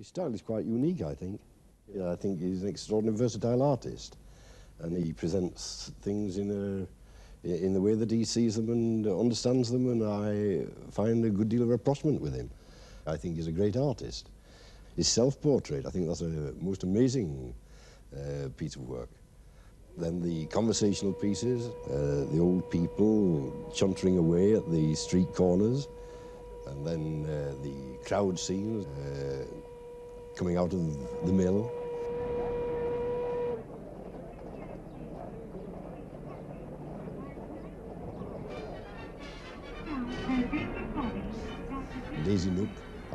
His style is quite unique, I think. I think he's an extraordinarily versatile artist, and he presents things in the way that he sees them and understands them, and I find a good deal of rapprochement with him. I think he's a great artist. His self-portrait, I think that's a most amazing piece of work. Then the conversational pieces, the old people chuntering away at the street corners, and then the crowd scenes coming out of the mill. Daisy Nook,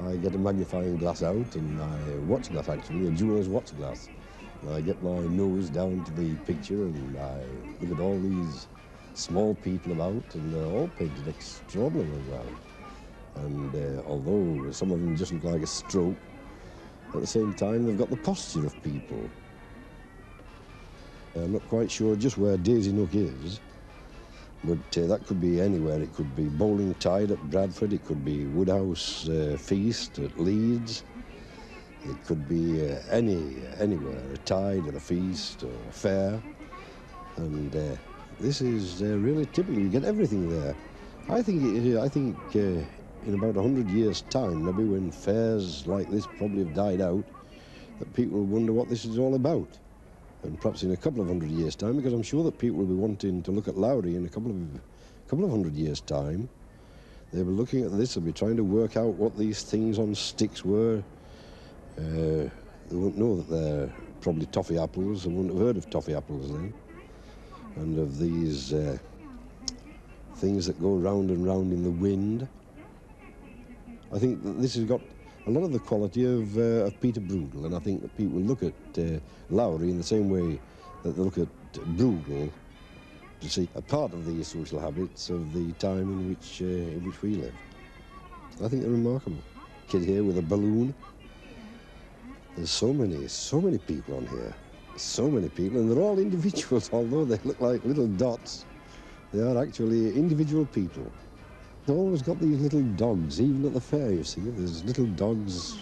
I get a magnifying glass out and I watch glass, actually, a jeweler's watch glass. And I get my nose down to the picture and I look at all these small people about, and they're all painted extraordinarily well. And although some of them just look like a stroke, at the same time they've got the posture of people. I'm not quite sure just where Daisy Nook is, but that could be anywhere. It could be Bowling Tide at Bradford, it could be Woodhouse Feast at Leeds, it could be anywhere, a tide or a feast or a fair. And this is really typical. You get everything there. I think in about 100 years' time, maybe when fairs like this probably have died out, that people will wonder what this is all about. And perhaps in a couple of 100 years' time, because I'm sure that people will be wanting to look at Lowry in a couple of 100 years' time. They'll be looking at this, they'll be trying to work out what these things on sticks were. They won't know that they're probably toffee apples. They wouldn't have heard of toffee apples then. And of these things that go round and round in the wind. I think that this has got a lot of the quality of Peter Bruegel, and I think that people look at Lowry in the same way that they look at Bruegel to see a part of the social habits of the time in which we live. I think they're remarkable. Kid here with a balloon. There's so many people on here. So many people, and they're all individuals, although they look like little dots. They are actually individual people. They've always got these little dogs, even at the fair, you see. There's little dogs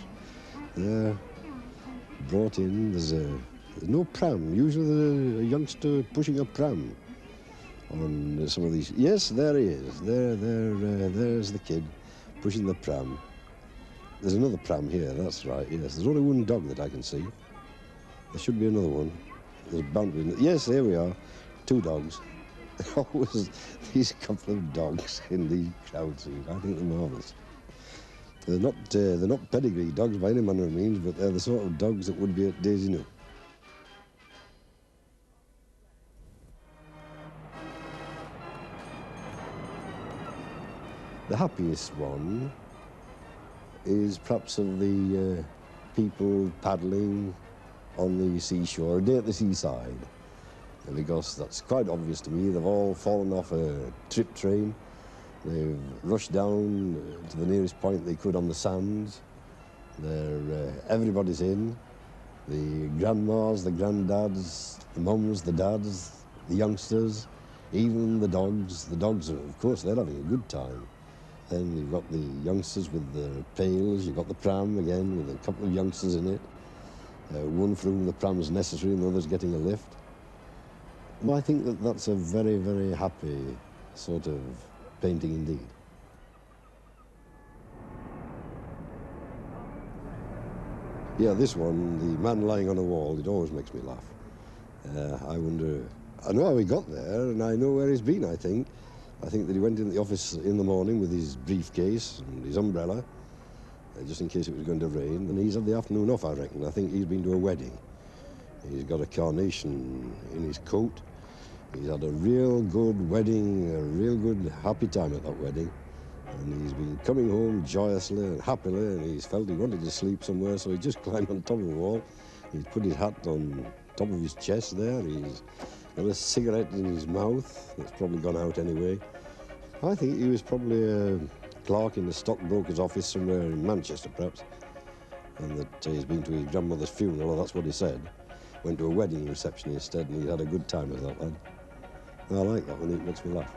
there brought in. There's no pram. Usually there's a youngster pushing a pram on some of these. Yes, there he is. There's the kid pushing the pram. There's another pram here, that's right, yes. There's only one dog that I can see. There should be another one. There's bound to be. Yes, there we are. Two dogs. Always these couple of dogs in the crowd scenes. I think they're marvellous. They're not pedigree dogs by any manner of means, but they're the sort of dogs that would be at Daisy Nook. The happiest one is perhaps of the people paddling on the seashore, a day at the seaside. Because that's quite obvious to me. They've all fallen off a trip train. They've rushed down to the nearest point they could on the sands. Everybody's in. The grandmas, the granddads, the mums, the dads, the youngsters, even the dogs. The dogs, of course, they're having a good time. Then you've got the youngsters with the pails. You've got the pram again with a couple of youngsters in it. One for whom the pram's necessary and the other's getting a lift. I think that that's a very, very happy sort of painting indeed. Yeah, this one, the man lying on a wall, it always makes me laugh. I wonder, I know how he got there, and I know where he's been, I think. I think that he went in the office in the morning with his briefcase and his umbrella, just in case it was going to rain, and he's had the afternoon off, I reckon. I think he's been to a wedding. He's got a carnation in his coat. He's had a real good wedding, a real good happy time at that wedding. And he's been coming home joyously and happily, and he's felt he wanted to sleep somewhere, so he just climbed on top of the wall. He's put his hat on top of his chest there. He's got a cigarette in his mouth. That's probably gone out anyway. I think he was probably a clerk in the stockbroker's office somewhere in Manchester, perhaps. And that he's been to his grandmother's funeral, or that's what he said. Went to a wedding reception instead, and he had a good time with that lad. I like that one, it makes me laugh.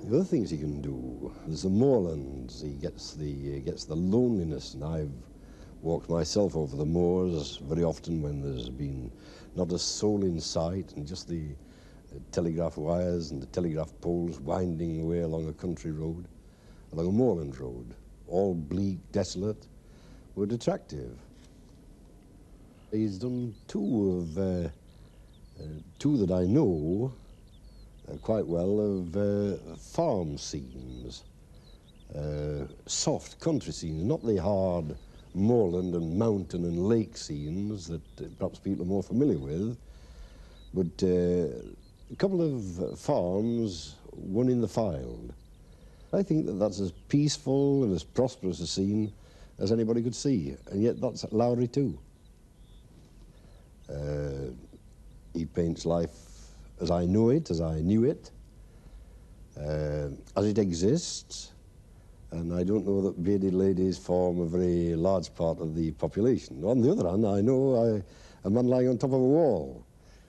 The other things he can do, there's the moorlands, he gets the loneliness, and I've walked myself over the moors very often when there's been not a soul in sight and just the telegraph wires and the telegraph poles winding away along a country road, along a moorland road, all bleak, desolate, but attractive. He's done two that I know quite well of farm scenes, soft country scenes, not the hard moorland and mountain and lake scenes that perhaps people are more familiar with, but a couple of farms, one in the Fylde. I think that that's as peaceful and as prosperous a scene as anybody could see, and yet that's at Lowry too. He paints life as I know it, as I knew it, as it exists, and I don't know that bearded ladies form a very large part of the population. On the other hand, I know a man lying on top of a wall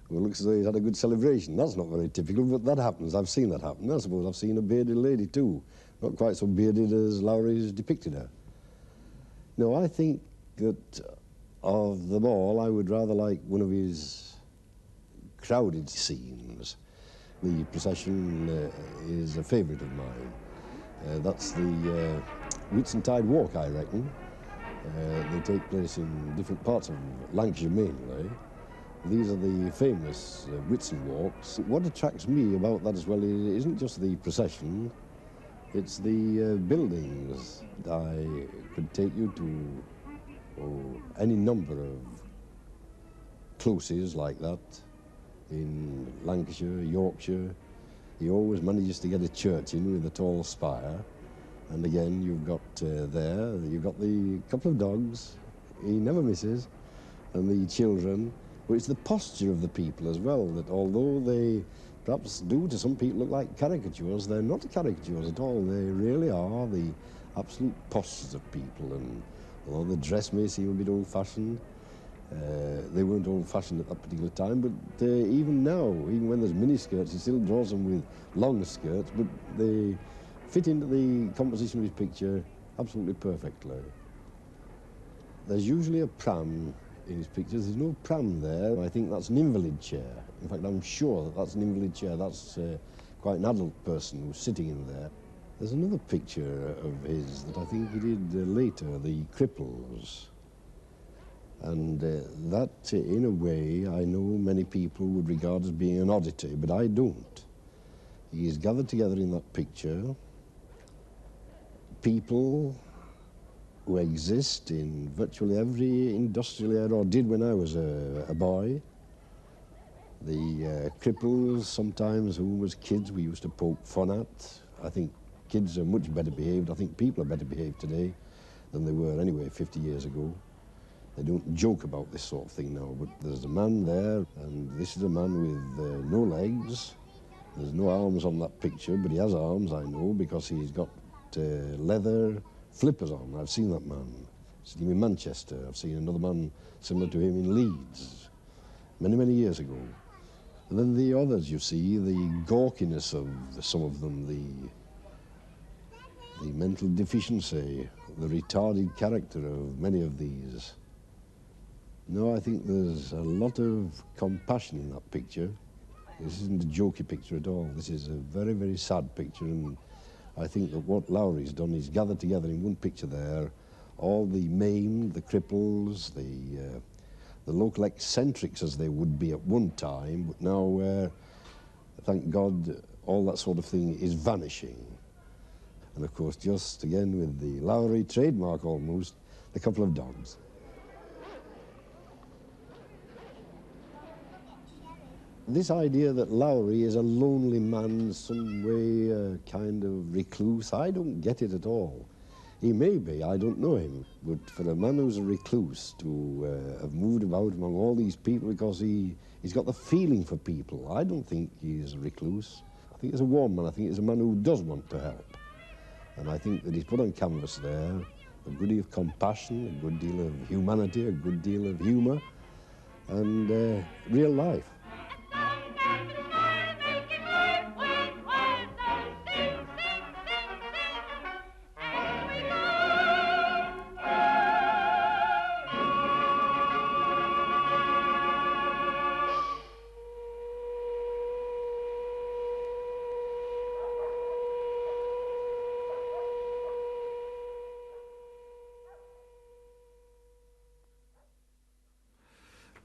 who looks as though he's had a good celebration. That's not very typical, but that happens. I've seen that happen. I suppose I've seen a bearded lady too, not quite so bearded as Lowry's depicted her. No, I think that of them all, I would rather like one of his crowded scenes. The procession is a favourite of mine. That's the Whitsuntide Walk, I reckon. They take place in different parts of Lancashire mainly. These are the famous Whitsun walks. What attracts me about that as well isn't just the procession, it's the buildings. I could take you to any number of closes like that in Lancashire, Yorkshire. He always manages to get a church in with a tall spire. And again, you've got you've got the couple of dogs, he never misses, and the children. But it's the posture of the people as well, that although they perhaps do to some people look like caricatures, they're not caricatures at all. They really are the absolute postures of people. And although the dress may seem a bit old-fashioned, they weren't old-fashioned at that particular time, but even now, even when there's miniskirts, he still draws them with long skirts, but they fit into the composition of his picture absolutely perfectly. There's usually a pram in his pictures. There's no pram there. I think that's an invalid chair. In fact, I'm sure that that's an invalid chair. That's quite an adult person who's sitting in there. There's another picture of his that I think he did later, the Cripples. And that, in a way, I know many people would regard as being an oddity, but I don't. He is gathered together in that picture people who exist in virtually every industrial area, or did when I was a boy. The cripples, sometimes, who as kids we used to poke fun at. I think kids are much better behaved. I think people are better behaved today than they were anyway 50 years ago. They don't joke about this sort of thing now, but there's a man there, and this is a man with no legs. There's no arms on that picture, but he has arms, I know, because he's got leather flippers on. I've seen that man. I've seen him in Manchester. I've seen another man similar to him in Leeds many, many years ago. And then the others, you see, the gawkiness of some of them, the mental deficiency, the retarded character of many of these. No, I think there's a lot of compassion in that picture. This isn't a jokey picture at all. This is a very, very sad picture, and I think that what Lowry's done is gathered together in one picture there all the maimed, the cripples, the local eccentrics as they would be at one time, but now, thank God, all that sort of thing is vanishing. And of course, just again with the Lowry trademark almost, the couple of dogs. This idea that Lowry is a lonely man, some way a kind of recluse, I don't get it at all. He may be, I don't know him, but for a man who's a recluse to have moved about among all these people because he's got the feeling for people, I don't think he's a recluse. I think he's a warm man. I think he's a man who does want to help. And I think that he's put on canvas there a good deal of compassion, a good deal of humanity, a good deal of humour, and real life.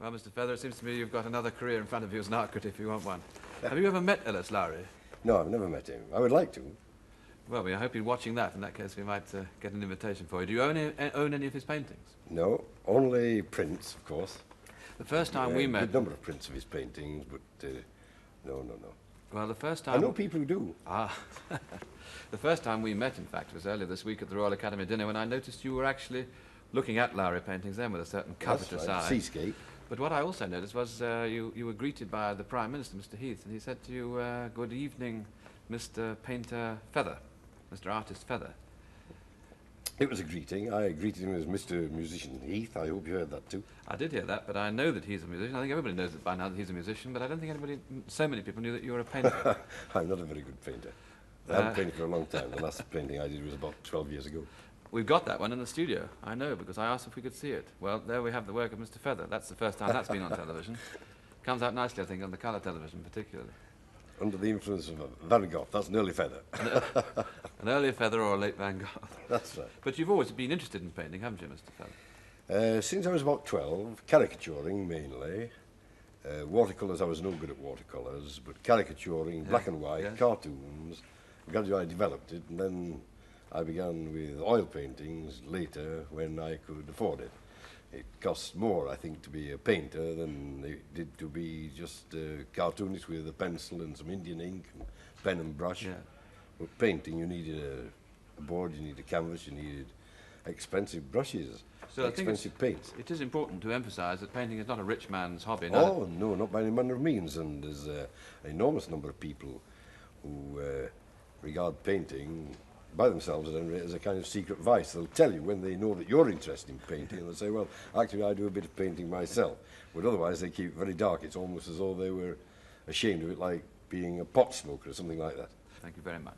Well, Mr. Feather, it seems to me you've got another career in front of you as an art critic if you want one. Have you ever met Ellis Lowry? No, I've never met him. I would like to. Well, we hope you're watching that. In that case, we might get an invitation for you. Do you own any of his paintings? No, only prints, of course. The first time we met... A good number of prints of his paintings, but no. Well, the first time... I know people who do. Ah. The first time we met, in fact, was earlier this week at the Royal Academy dinner when I noticed you were actually looking at Lowry paintings then with a certain covetous eye. Seascape. But what I also noticed was you were greeted by the Prime Minister, Mr. Heath, and he said to you, good evening, Mr. Painter Feather, Mr. Artist Feather. It was a greeting. I greeted him as Mr. Musician Heath. I hope you heard that too. I did hear that, but I know that he's a musician. I think everybody knows it by now that he's a musician, but I don't think so many people knew that you were a painter. I'm not a very good painter. I haven't painted for a long time. The last painting I did was about 12 years ago. We've got that one in the studio, I know, because I asked if we could see it. Well, there we have the work of Mr. Feather. That's the first time that's been on television. Comes out nicely, I think, on the colour television particularly. Under the influence of Van Gogh. That's an early Feather. An early Feather or a late Van Gogh. That's right. But you've always been interested in painting, haven't you, Mr. Feather? Since I was about 12, caricaturing mainly. Watercolours, I was no good at watercolours, but caricaturing, black and white, cartoons. Gradually I developed it, and then I began with oil paintings later when I could afford it. It costs more, I think, to be a painter than it did to be just a cartoonist with a pencil and some Indian ink and pen and brush. Yeah. But painting, you needed a board, you needed a canvas, you needed expensive brushes, so expensive paints. It is important to emphasise that painting is not a rich man's hobby. Oh, no, not by any manner of means. And there's an enormous number of people who regard painting by themselves as a kind of secret vice. They'll tell you when they know that you're interested in painting, and they'll say, well, actually I do a bit of painting myself. But otherwise they keep it very dark. It's almost as though they were ashamed of it, like being a pot smoker or something like that. Thank you very much.